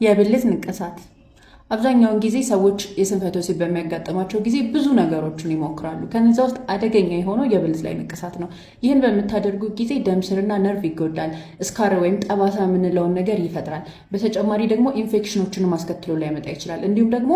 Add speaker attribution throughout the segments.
Speaker 1: የብልት ንቅሳት አብዛኛውን ጊዜ ሰዎች የስንፈተ ወሲብ በሚያጋጥማቸው ጊዜ ብዙ ነገሮችን ይሞክራሉ። ከነዛ ውስጥ አደገኛ የሆነው የብልት ላይ ንቅሳት ነው። ይህን በምታደርጉ ጊዜ ደም ስርና ነርቭ ይጎዳል። ስካር ወይም ጠባሳ የምንለውን ነገር ይፈጥራል። በተጨማሪ ደግሞ ኢንፌክሽኖችን ማስከትሎ ሊያመጣ ይችላል። እንዲሁም ደግሞ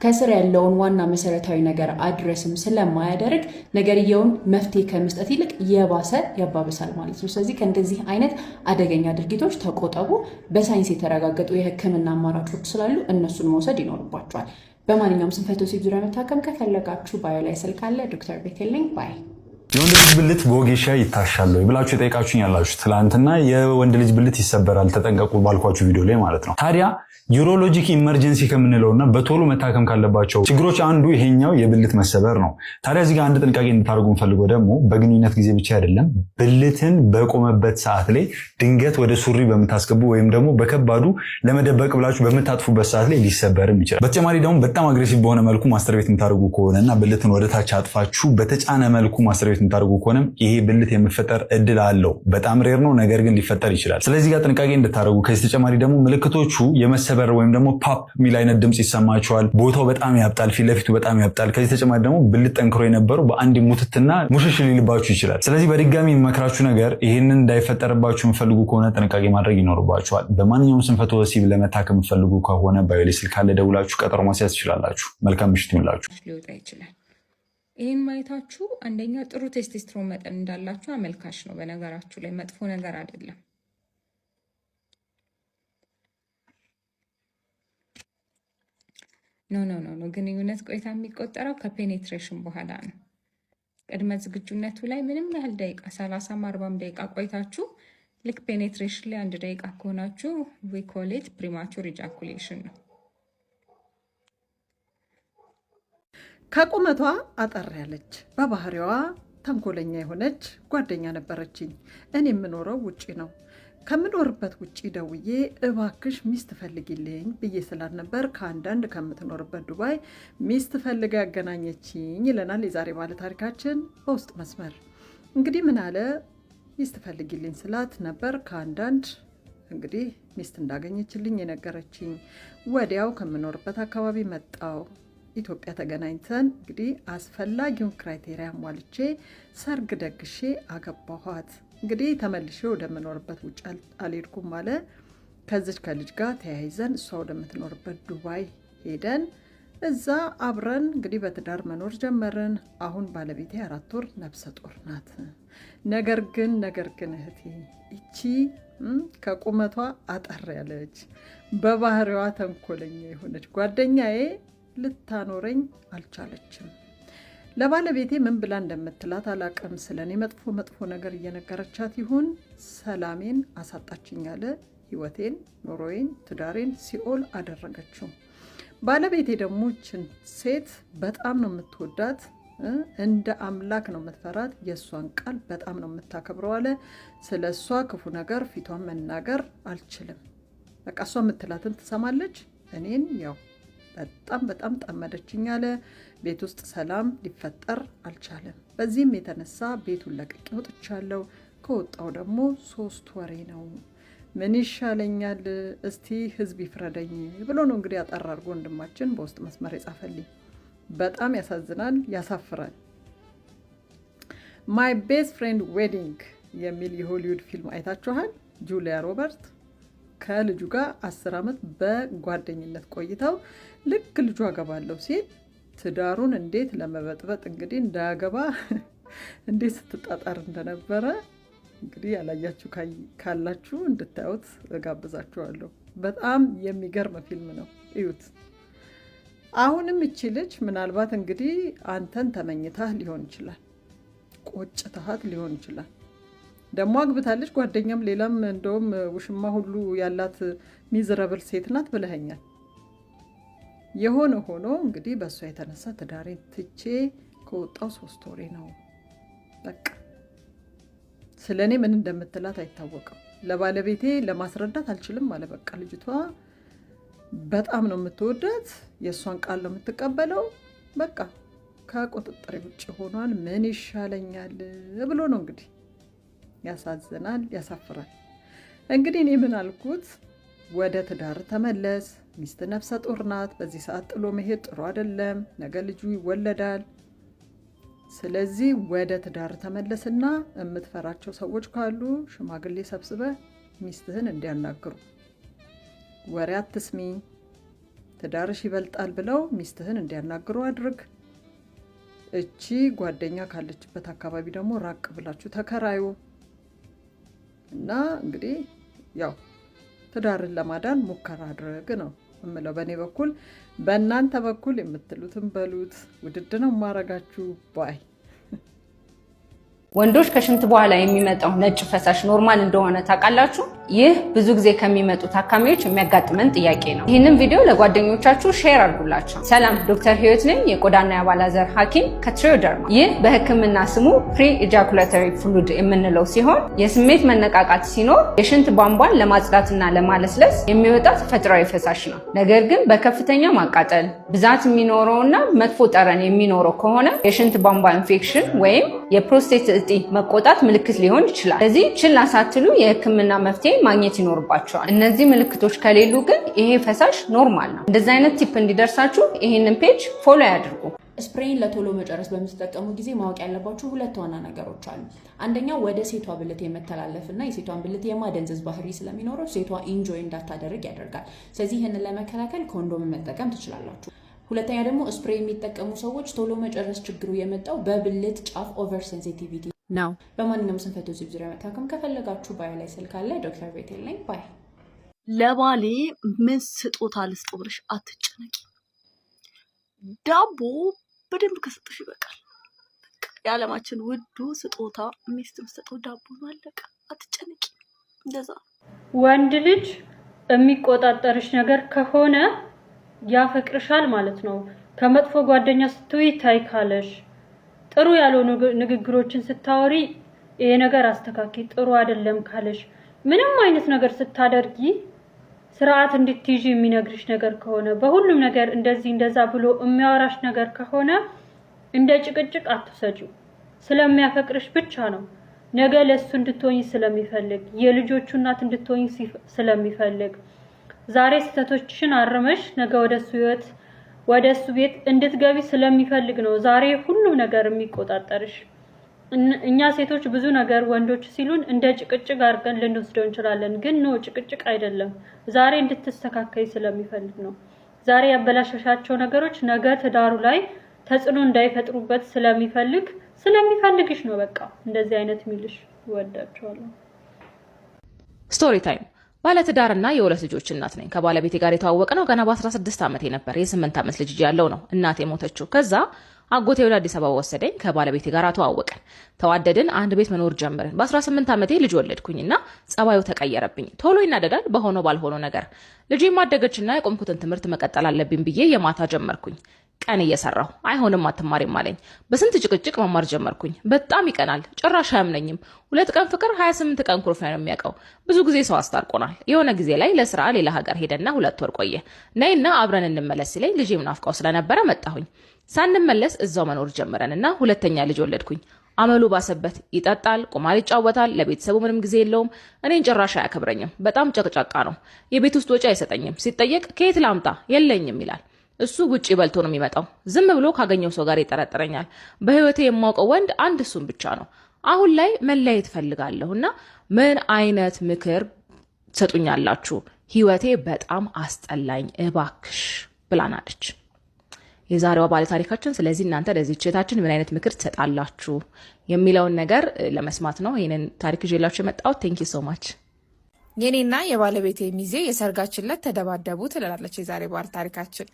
Speaker 1: ከስር ያለውን ዋና መሰረታዊ ነገር አድረስም ስለማያደርግ ነገርየውን መፍትሄ ከመስጠት ይልቅ የባሰ ያባብሳል ማለት ነው። ስለዚህ ከእንደዚህ አይነት አደገኛ ድርጊቶች ተቆጠቡ። በሳይንስ የተረጋገጡ የሕክምና አማራጮች ስላሉ እነሱን መውሰድ ይኖርባቸዋል። በማንኛውም ስንፈተ ወሲብ ዙሪያ መታከም ከፈለጋችሁ ባዮ ላይ ስልክ አለ። ዶክተር ቤቴል ነኝ ባይ
Speaker 2: የወንድ ልጅ ብልት በወጌሻ ይታሻል ወይ ብላችሁ የጠየቃችሁኝ ያላችሁ ትላንትና የወንድ ልጅ ብልት ይሰበራል ተጠንቀቁ ባልኳችሁ ቪዲዮ ላይ ማለት ነው። ታዲያ ዩሮሎጂክ ኢመርጀንሲ ከምንለውና በቶሎ መታከም ካለባቸው ችግሮች አንዱ ይሄኛው የብልት መሰበር ነው። ታዲያ እዚህ ጋር አንድ ጥንቃቄ እንድታደርጉ የምፈልገው ደግሞ በግንኙነት ጊዜ ብቻ አይደለም፣ ብልትን በቆመበት ሰዓት ላይ ድንገት ወደ ሱሪ በምታስገቡ ወይም ደግሞ በከባዱ ለመደበቅ ብላችሁ በምታጥፉበት ሰዓት ላይ ሊሰበርም ይችላል። በተጨማሪ ደግሞ በጣም አግሬሲቭ በሆነ መልኩ ማስተርቤት የምታደርጉ ከሆነና ብልትን ወደ ታች አጥፋችሁ በተጫነ መልኩ ማስተርቤት የምታደርጉ ከሆነም ይሄ ብልት የመፈጠር እድል አለው። በጣም ሬር ነው፣ ነገር ግን ሊፈጠር ይችላል። ስለዚህ ጋር ጥንቃቄ እንድታደርጉ። ከዚህ ተጨማሪ ደግሞ ምልክቶቹ የመሰበር ወይም ደግሞ ፓፕ የሚል አይነት ድምጽ ይሰማቸዋል። ቦታው በጣም ያብጣል፣ ፊት ለፊቱ በጣም ያብጣል። ከዚህ ተጨማሪ ደግሞ ብልት ጠንክሮ የነበረው በአንድ ሙትትና ሙሽሽ ሊልባችሁ ይችላል። ስለዚህ በድጋሚ የሚመክራችሁ ነገር ይህንን እንዳይፈጠርባችሁ የምፈልጉ ከሆነ ጥንቃቄ ማድረግ ይኖርባችኋል። በማንኛውም ስንፈተ ወሲብ ለመታከም የምፈልጉ ከሆነ ባዮ ላይ ስልክ ካለ ደውላችሁ ቀጠሮ ማስያዝ ትችላላችሁ። መልካም ምሽት ይሁንላችሁ።
Speaker 3: ሊወጣ ይችላል። ይህን ማየታችሁ አንደኛ ጥሩ ቴስቴስትሮን መጠን እንዳላችሁ አመልካች ነው። በነገራችሁ ላይ መጥፎ ነገር አይደለም። ኖ ግንኙነት ቆይታ የሚቆጠረው ከፔኔትሬሽን በኋላ ነው። ቅድመ ዝግጁነቱ ላይ ምንም ያህል ደቂቃ 30 40 ደቂቃ ቆይታችሁ ልክ ፔኔትሬሽን ላይ 1 ደቂቃ ከሆናችሁ ዊ ኮል ኢት ፕሪማቹር ኢጃኩሌሽን ነው።
Speaker 4: ከቁመቷ አጠር ያለች በባህሪዋ ተንኮለኛ የሆነች ጓደኛ ነበረችኝ። እኔ የምኖረው ውጪ ነው። ከምኖርበት ውጪ ደውዬ እባክሽ ሚስት ፈልጊልኝ ብዬ ስላልነበር ከአንዳንድ ከምትኖርበት ዱባይ ሚስት ፈልጋ ያገናኘችኝ ይለናል የዛሬ ባለ ታሪካችን በውስጥ መስመር። እንግዲህ ምን አለ ሚስት ፈልጊልኝ ስላት ነበር ከአንዳንድ እንግዲህ ሚስት እንዳገኘችልኝ የነገረችኝ። ወዲያው ከምኖርበት አካባቢ መጣው። ኢትዮጵያ ተገናኝተን እንግዲህ አስፈላጊውን ክራይቴሪያ ሟልቼ ሰርግ ደግሼ አገባኋት። እንግዲህ ተመልሼ ወደምኖርበት ውጭ አልሄድኩም አለ። ከዚች ከልጅ ጋር ተያይዘን እሷ ወደምትኖርበት ዱባይ ሄደን እዛ አብረን እንግዲህ በትዳር መኖር ጀመርን። አሁን ባለቤቴ 4 ወር ነፍሰ ጡር ናት። ነገር ግን እህቴ እቺ ከቁመቷ አጠር ያለች በባህሪዋ ተንኮለኛ የሆነች ጓደኛዬ ልታኖረኝ አልቻለችም። ለባለቤቴ ምን ብላ እንደምትላት አላቅም። ስለኔ መጥፎ ነገር እየነገረቻት ይሁን ሰላሜን አሳጣችኝ አለ። ህይወቴን፣ ኑሮዬን፣ ትዳሬን ሲኦል አደረገችው። ባለቤቴ ደግሞ ችን ሴት በጣም ነው የምትወዳት፣ እንደ አምላክ ነው የምትፈራት፣ የእሷን ቃል በጣም ነው የምታከብረው አለ። ስለ እሷ ክፉ ነገር ፊቷን መናገር አልችልም። በቃ እሷ የምትላትን ትሰማለች። እኔን ያው በጣም ጠመደችኝ አለ። ቤት ውስጥ ሰላም ሊፈጠር አልቻለም። በዚህም የተነሳ ቤቱን ለቅቄ ወጥቻለሁ። ከወጣው ደግሞ 3 ወሬ ነው። ምን ይሻለኛል እስቲ ህዝብ ይፍረደኝ ብሎ ነው እንግዲህ አጠር አድርጎ ወንድማችን በውስጥ መስመር የጻፈልኝ። በጣም ያሳዝናል፣ ያሳፍራል። ማይ ቤስት ፍሬንድ ዌዲንግ የሚል የሆሊውድ ፊልም አይታችኋል? ጁሊያ ሮበርት ከልጁ ጋር 10 ዓመት በጓደኝነት ቆይተው ልክ ልጁ አገባለሁ ሲል ትዳሩን እንዴት ለመበጥበጥ እንግዲህ እንዳያገባ እንዴት ስትጣጣር እንደነበረ እንግዲህ ያላያችሁ ካላችሁ እንድታዩት እጋብዛችኋለሁ። በጣም የሚገርም ፊልም ነው፣ እዩት። አሁንም እቺ ልጅ ምናልባት እንግዲህ አንተን ተመኝታህ ሊሆን ይችላል፣ ቆጭተሃት ሊሆን ይችላል። ደግሞ አግብታለች፣ ጓደኛም ሌላም እንደውም ውሽማ ሁሉ ያላት ሚዝረብል ሴት ናት ብለኸኛል። የሆነ ሆኖ እንግዲህ በእሷ የተነሳ ትዳሬን ትቼ ከወጣው 3 ወሬ ነው። በቃ ስለ እኔ ምን እንደምትላት አይታወቅም። ለባለቤቴ ለማስረዳት አልችልም አለ። በቃ ልጅቷ በጣም ነው የምትወዳት፣ የእሷን ቃል ነው የምትቀበለው። በቃ ከቁጥጥር ውጭ ሆኗል። ምን ይሻለኛል ብሎ ነው እንግዲህ። ያሳዝናል፣ ያሳፍራል። እንግዲህ እኔ ምን አልኩት፣ ወደ ትዳር ተመለስ። ሚስት ነፍሰ ጡር ናት። በዚህ ሰዓት ጥሎ መሄድ ጥሩ አይደለም። ነገ ልጁ ይወለዳል። ስለዚህ ወደ ትዳር ተመለስና የምትፈራቸው ሰዎች ካሉ ሽማግሌ ሰብስበ ሚስትህን እንዲያናግሩ። ወሬ አትስሚ፣ ትዳርሽ ይበልጣል ብለው ሚስትህን እንዲያናግሩ አድርግ። እቺ ጓደኛ ካለችበት አካባቢ ደግሞ ራቅ ብላችሁ ተከራዩ እና እንግዲህ ያው ትዳርን ለማዳን ሙከራ አድርግ ነው እምለው በእኔ በኩል። በእናንተ በኩል የምትሉትን በሉት። ውድድ ነው ማረጋችሁ ባይ።
Speaker 5: ወንዶች ከሽንት በኋላ የሚመጣው ነጭ ፈሳሽ ኖርማል እንደሆነ ታውቃላችሁ? ይህ ብዙ ጊዜ ከሚመጡ ታካሚዎች የሚያጋጥመን ጥያቄ ነው። ይህንን ቪዲዮ ለጓደኞቻችሁ ሼር አድርጉላቸው። ሰላም፣ ዶክተር ህይወት ነኝ፣ የቆዳና የአባላዘር ሐኪም ከትሪዮደርማ። ይህ በህክምና ስሙ ፕሪ ኢጃኩላተሪ ፍሉድ የምንለው ሲሆን የስሜት መነቃቃት ሲኖር የሽንት ቧንቧን ለማጽዳትና ለማለስለስ የሚወጣ ተፈጥሯዊ ፈሳሽ ነው። ነገር ግን በከፍተኛ ማቃጠል ብዛት የሚኖረውና መጥፎ ጠረን የሚኖረው ከሆነ የሽንት ቧንቧ ኢንፌክሽን ወይም የፕሮስቴት እጢ መቆጣት ምልክት ሊሆን ይችላል። ስለዚህ ችላ ሳትሉ የህክምና መፍትሄ ማግኘት ይኖርባቸዋል። እነዚህ ምልክቶች ከሌሉ ግን ይሄ ፈሳሽ ኖርማል ነው። እንደዚህ አይነት ቲፕ እንዲደርሳችሁ ይህንን ፔጅ ፎሎ ያድርጉ።
Speaker 1: ስፕሬይን ለቶሎ መጨረስ በምትጠቀሙ ጊዜ ማወቅ ያለባችሁ ሁለት ዋና ነገሮች አሉ። አንደኛው ወደ ሴቷ ብልት የመተላለፍና የሴቷን ብልት የማደንዘዝ ባህሪ ስለሚኖረው ሴቷ ኢንጆይ እንዳታደርግ ያደርጋል። ስለዚህ ይህንን ለመከላከል ኮንዶም መጠቀም ትችላላችሁ። ሁለተኛ ደግሞ ስፕሬይ የሚጠቀሙ ሰዎች ቶሎ መጨረስ ችግሩ የመጣው በብልት ጫፍ ኦቨር ሴንሲቲቪቲ ነው። በማንኛውም ስንፈተ ወሲብ ዙሪያ መታከም ከፈለጋችሁ ባዮ ላይ ስልክ አለ። ዶክተር ቤቴል ነኝ። ባይ።
Speaker 6: ለባሌ ምን ስጦታ ልስጠው ብለሽ አትጨነቂ። ዳቦ በደንብ ከሰጠሽ ይበቃል። የዓለማችን ውዱ ስጦታ ሚስት የምትሰጠው ዳቦ ነው። አለቀ። አትጨነቂ። እንደዛ
Speaker 7: ወንድ ልጅ የሚቆጣጠርሽ ነገር ከሆነ ያፈቅርሻል ማለት ነው። ከመጥፎ ጓደኛ ስትይ ታይ ካለሽ፣ ጥሩ ያልሆኑ ንግግሮችን ስታወሪ ይሄ ነገር አስተካኪ ጥሩ አይደለም ካለሽ፣ ምንም አይነት ነገር ስታደርጊ ስርዓት እንድትይዢ የሚነግርሽ ነገር ከሆነ፣ በሁሉም ነገር እንደዚህ እንደዛ ብሎ የሚያወራሽ ነገር ከሆነ እንደ ጭቅጭቅ አትሰጪው። ስለሚያፈቅርሽ ብቻ ነው። ነገ ለሱ እንድትሆኚ ስለሚፈልግ፣ የልጆቹ እናት እንድትሆኚ ስለሚፈልግ፣ ዛሬ ስተቶችሽን አርመሽ ነገ ወደሱ ህይወት ወደሱ ቤት እንድትገቢ ስለሚፈልግ ነው ዛሬ ሁሉም ነገር የሚቆጣጠርሽ። እኛ ሴቶች ብዙ ነገር ወንዶች ሲሉን እንደ ጭቅጭቅ አድርገን ልንወስደው እንችላለን፣ ግን ነው ጭቅጭቅ አይደለም። ዛሬ እንድትስተካከይ ስለሚፈልግ ነው። ዛሬ ያበላሸሻቸው ነገሮች ነገ ትዳሩ ላይ ተጽዕኖ እንዳይፈጥሩበት ስለሚፈልግሽ ነው። በቃ እንደዚህ አይነት ሚልሽ። ይወዳቸዋለሁ።
Speaker 8: ስቶሪ ታይም። ባለትዳርና የሁለት ልጆች እናት ነኝ። ከባለቤቴ ጋር የተዋወቅነው ገና በ16 ዓመቴ ነበር። የ8 ዓመት ልጅ ያለው ነው እናቴ ሞተችው። ከዛ አጎቴ ወደ አዲስ አበባ ወሰደኝ። ከባለቤቴ ጋር ተዋወቅን፣ ተዋደድን፣ አንድ ቤት መኖር ጀመርን። በ18 ዓመቴ ልጅ ወለድኩኝና ጸባዩ ተቀየረብኝ። ቶሎ ይናደዳል በሆነው ባልሆነው ነገር። ልጄ ማደገችና የቆምኩትን ትምህርት መቀጠል አለብኝ ብዬ የማታ ጀመርኩኝ። ቀን እየሰራሁ አይሆንም አትማሪም አለኝ። በስንት ጭቅጭቅ መማር ጀመርኩኝ። በጣም ይቀናል፣ ጭራሽ አያምነኝም። 2 ቀን ፍቅር 28 ቀን ኩርፍ ነው የሚያውቀው። ብዙ ጊዜ ሰው አስታርቆናል። የሆነ ጊዜ ላይ ለስራ ሌላ ሀገር ሄደና 2 ወር ቆየ። ነይና አብረን እንመለስ ሲለኝ ልጄም ናፍቃው ስለነበረ መጣሁኝ። ሳንመለስ እዛው መኖር ጀመረንና ሁለተኛ ልጅ ወለድኩኝ። አመሉ ባሰበት። ይጠጣል፣ ቁማር ይጫወታል፣ ለቤተሰቡ ምንም ጊዜ የለውም። እኔን ጭራሽ አያከብረኝም። በጣም ጨቅጫቃ ነው። የቤት ውስጥ ወጪ አይሰጠኝም። ሲጠየቅ ከየት ላምጣ የለኝም ይላል። እሱ ውጪ በልቶ ነው የሚመጣው። ዝም ብሎ ካገኘው ሰው ጋር ይጠረጥረኛል። በህይወቴ የማውቀው ወንድ አንድ እሱን ብቻ ነው። አሁን ላይ መለየት ፈልጋለሁና ምን አይነት ምክር ትሰጡኛላችሁ? ህይወቴ በጣም አስጠላኝ እባክሽ ብላናለች የዛሬዋ ባለ ታሪካችን። ስለዚህ እናንተ ለዚህ ቼታችን ምን አይነት ምክር ትሰጣላችሁ የሚለውን ነገር ለመስማት ነው ይሄንን ታሪክ ይዤላችሁ የመጣሁት። ቴንክ ዩ ሶ ማች።
Speaker 9: የኔና የባለቤቴ ሚዜ የሰርጋችን ዕለት ተደባደቡ ትላለች የዛሬ ባለ ታሪካችን።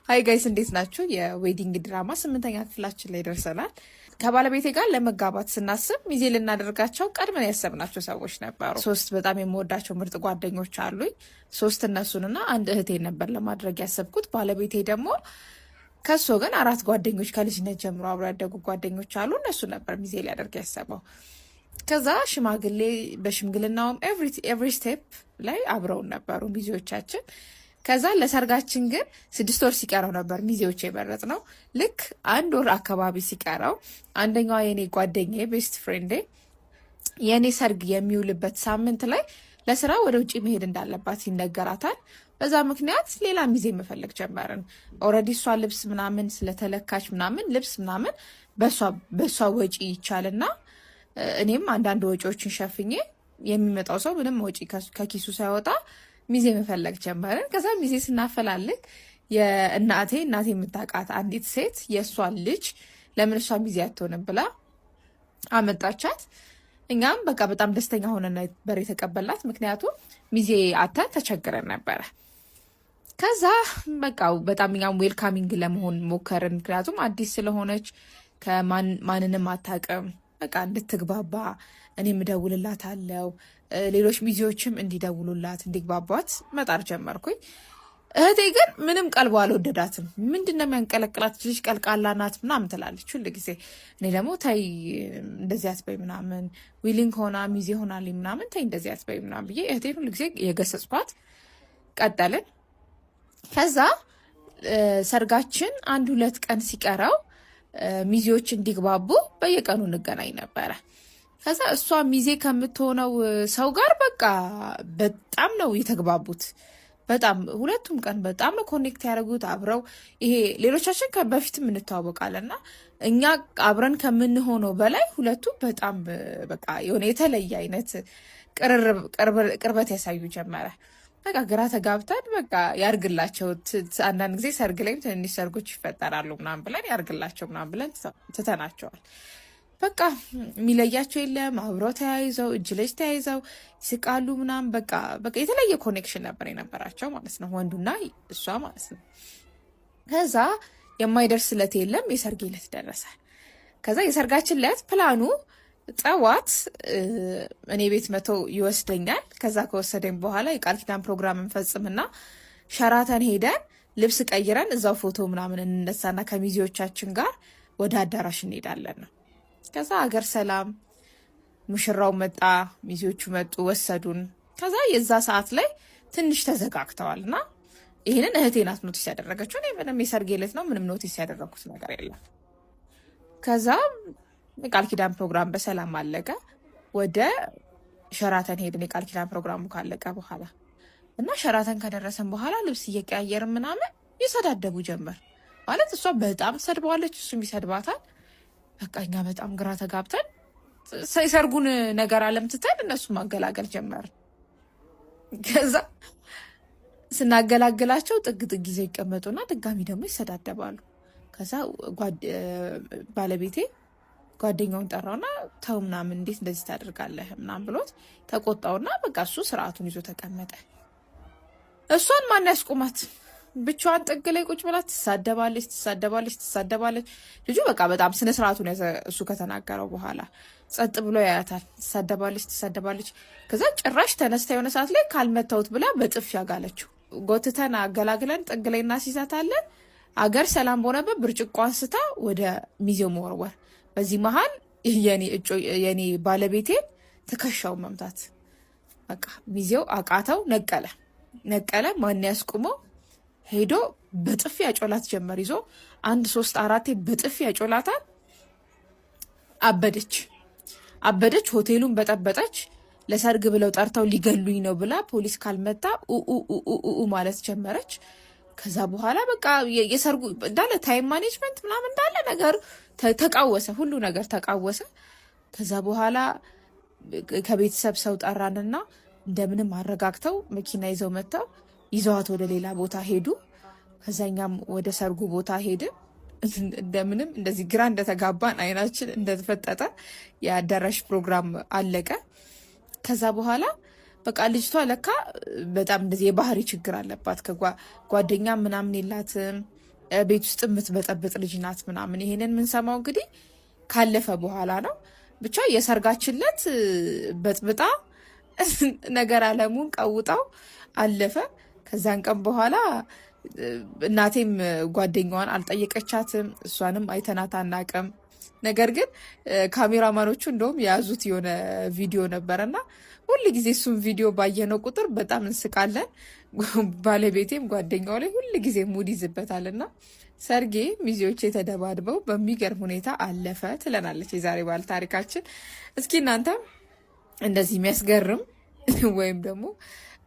Speaker 9: ሀይ ጋይስ እንዴት ናችሁ? የዌዲንግ ድራማ 8ኛ ክፍላችን ላይ ደርሰናል። ከባለቤቴ ጋር ለመጋባት ስናስብ ሚዜ ልናደርጋቸው ቀድመን ያሰብናቸው ሰዎች ነበሩ። 3 በጣም የምወዳቸው ምርጥ ጓደኞች አሉኝ። 3 እነሱንና አንድ እህቴን ነበር ለማድረግ ያሰብኩት። ባለቤቴ ደግሞ ከሱ ግን 4 ጓደኞች ከልጅነት ጀምሮ አብሮ ያደጉ ጓደኞች አሉ። እነሱ ነበር ሚዜ ሊያደርግ ያሰበው። ከዛ ሽማግሌ በሽምግልናውም ኤቭሪ ስቴፕ ላይ አብረውን ነበሩ ሚዜዎቻችን። ከዛ ለሰርጋችን ግን 6 ወር ሲቀረው ነበር ሚዜዎች የመረጥ ነው። ልክ 1 ወር አካባቢ ሲቀረው አንደኛዋ የኔ ጓደኛዬ ቤስት ፍሬንዴ የኔ ሰርግ የሚውልበት ሳምንት ላይ ለስራ ወደ ውጭ መሄድ እንዳለባት ይነገራታል። በዛ ምክንያት ሌላ ሚዜ መፈለግ ጀመርን። ኦልሬዲ እሷ ልብስ ምናምን ስለተለካች ምናምን ልብስ ምናምን በእሷ ወጪ ይቻልና እኔም አንዳንድ ወጪዎችን ሸፍኜ የሚመጣው ሰው ምንም ወጪ ከኪሱ ሳይወጣ ሚዜ መፈለግ ጀመርን። ከዛ ሚዜ ስናፈላልግ እናቴ የምታውቃት አንዲት ሴት የእሷን ልጅ ለምን እሷ ሚዜ አትሆንም ብላ አመጣቻት። እኛም በቃ በጣም ደስተኛ ሆነን ነበር የተቀበላት። ምክንያቱም ሚዜ አተን ተቸግረን ነበረ። ከዛ በቃ በጣም እኛም ዌልካሚንግ ለመሆን ሞከርን። ምክንያቱም አዲስ ስለሆነች ከማንንም አታውቅም። በቃ እንድትግባባ እኔም እደውልላታለሁ፣ ሌሎች ሚዜዎችም እንዲደውሉላት እንዲግባቧት መጣር ጀመርኩኝ። እህቴ ግን ምንም ቀልቧ አልወደዳትም። ምንድነው የሚያንቀለቅላት ልጅ ቀልቃላ ናት ምናምን ትላለች ሁል ጊዜ። እኔ ደግሞ ተይ እንደዚህ አትበይ ምናምን ዊሊንግ ሆና ሚዜ ሆናልኝ ምናምን ተይ እንደዚህ አትበይ ምናምን ብዬ እህቴን ሁል ጊዜ የገሰጽኳት ቀጠልን። ከዛ ሰርጋችን 1-2 ቀን ሲቀረው ሚዜዎች እንዲግባቡ በየቀኑ እንገናኝ ነበረ። ከዛ እሷ ሚዜ ከምትሆነው ሰው ጋር በቃ በጣም ነው የተግባቡት። በጣም ሁለቱም ቀን በጣም ነው ኮኔክት ያደረጉት አብረው። ይሄ ሌሎቻችን በፊትም እንተዋወቃለን እና እኛ አብረን ከምንሆነው በላይ ሁለቱ በጣም በቃ የሆነ የተለየ አይነት ቅርበት ያሳዩ ጀመረ። በቃ ግራ ተጋብተን በቃ ያርግላቸው። አንዳንድ ጊዜ ሰርግ ላይም ትንንሽ ሰርጎች ይፈጠራሉ ምናምን ብለን ያርግላቸው ምናምን ብለን ትተናቸዋል። በቃ የሚለያቸው የለም። አብረው ተያይዘው እጅ ለእጅ ተያይዘው ይስቃሉ ምናምን በቃ የተለየ ኮኔክሽን ነበር የነበራቸው ማለት ነው፣ ወንዱና እሷ ማለት ነው። ከዛ የማይደርስለት የለም። የሰርግ ዕለት ደረሰ። ከዛ የሰርጋችን ዕለት ፕላኑ ጠዋት እኔ ቤት መቶ ይወስደኛል። ከዛ ከወሰደኝ በኋላ የቃል ኪዳን ፕሮግራም እንፈጽምና ሸራተን ሄደን ልብስ ቀይረን እዛው ፎቶ ምናምን እንነሳና ከሚዜዎቻችን ጋር ወደ አዳራሽ እንሄዳለን ነው። ከዛ ሀገር ሰላም፣ ሙሽራው መጣ፣ ሚዜዎቹ መጡ፣ ወሰዱን። ከዛ የዛ ሰዓት ላይ ትንሽ ተዘጋግተዋል እና ይህንን እህቴ ናት ኖቲስ ያደረገችው። እኔ ምንም የሰርጌ ዕለት ነው ምንም ኖቲስ ያደረግኩት ነገር የለም። ከዛ የቃል ኪዳን ፕሮግራም በሰላም አለቀ። ወደ ሸራተን ሄድን የቃል ኪዳን ፕሮግራሙ ካለቀ በኋላ እና ሸራተን ከደረሰን በኋላ ልብስ እየቀያየርን ምናምን ይሰዳደቡ ጀመር። ማለት እሷ በጣም ትሰድበዋለች፣ እሱም ይሰድባታል። በቃ እኛ በጣም ግራ ተጋብተን የሰርጉን ነገር አለምትተን እነሱ ማገላገል ጀመር። ከዛ ስናገላግላቸው ጥግ ይዘው ይቀመጡና ድጋሚ ደግሞ ይሰዳደባሉ። ከዛ ባለቤቴ ጓደኛውን ጠራውና ተው ምናምን እንዴት እንደዚህ ታደርጋለህ ምናምን ብሎት ተቆጣውና በቃ እሱ ስርዓቱን ይዞ ተቀመጠ። እሷን ማን ያስቆማት? ብቻዋን ጥግ ላይ ቁጭ ብላ ትሳደባለች። ልጁ በቃ በጣም ስነ ስርዓቱን ያዘ። እሱ ከተናገረው በኋላ ጸጥ ብሎ ያያታል። ትሳደባለች። ከዛ ጭራሽ ተነስታ የሆነ ሰዓት ላይ ካልመታውት ብላ በጥፍ ያጋለችው። ጎትተን አገላግለን ጥግ ላይ እናስይዛታለን። አገር ሰላም በሆነበት ብርጭቆ አንስታ ወደ ሚዜው መወርወር። በዚህ መሀል የኔ ባለቤቴን ትከሻው መምታት። በቃ ሚዜው አቃተው፣ ነቀለ። ማን ያስቁመው? ሄዶ በጥፊ ያጮላት ጀመር። ይዞ 1-3-4 በጥፊ ያጮላታል። አበደች። ሆቴሉን በጠበጠች። ለሰርግ ብለው ጠርተው ሊገሉኝ ነው ብላ ፖሊስ ካልመጣ ማለት ጀመረች። ከዛ በኋላ በቃ የሰርጉ እንዳለ ታይም ማኔጅመንት ምናምን እንዳለ ነገር ተቃወሰ። ሁሉ ነገር ተቃወሰ። ከዛ በኋላ ከቤተሰብ ሰው ጠራንና እንደምንም አረጋግተው መኪና ይዘው መጥተው ይዘዋት ወደ ሌላ ቦታ ሄዱ። ከዛኛም ወደ ሰርጉ ቦታ ሄድን። እንደምንም እንደዚህ ግራ እንደተጋባን አይናችን እንደተፈጠጠ የአዳራሽ ፕሮግራም አለቀ። ከዛ በኋላ በቃ ልጅቷ ለካ በጣም እንደዚህ የባህሪ ችግር አለባት። ከጓደኛ ምናምን የላትም። ቤት ውስጥ የምትበጠብጥ ልጅ ናት ምናምን። ይሄንን የምንሰማው እንግዲህ ካለፈ በኋላ ነው። ብቻ የሰርጋችን ዕለት በጥብጣ ነገር አለሙን ቀውጣው አለፈ። ከዛን ቀን በኋላ እናቴም ጓደኛዋን አልጠየቀቻትም፣ እሷንም አይተናት አናቅም። ነገር ግን ካሜራማኖቹ እንደውም የያዙት የሆነ ቪዲዮ ነበረና ሁል ጊዜ እሱም ቪዲዮ ባየነው ቁጥር በጣም እንስቃለን። ባለቤቴም ጓደኛው ላይ ሁል ጊዜ ሙድ ይዝበታልና ሰርጌ ሚዜዎች የተደባድበው በሚገርም ሁኔታ አለፈ ትለናለች የዛሬ ባለ ታሪካችን። እስኪ እናንተም እንደዚህ የሚያስገርም ወይም ደግሞ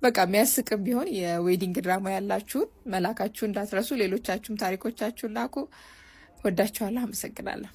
Speaker 9: በቃ የሚያስቅም ቢሆን የዌዲንግ ድራማ ያላችሁን መላካችሁ እንዳትረሱ። ሌሎቻችሁም ታሪኮቻችሁን ላኩ። ወዳችኋለሁ። አመሰግናለሁ።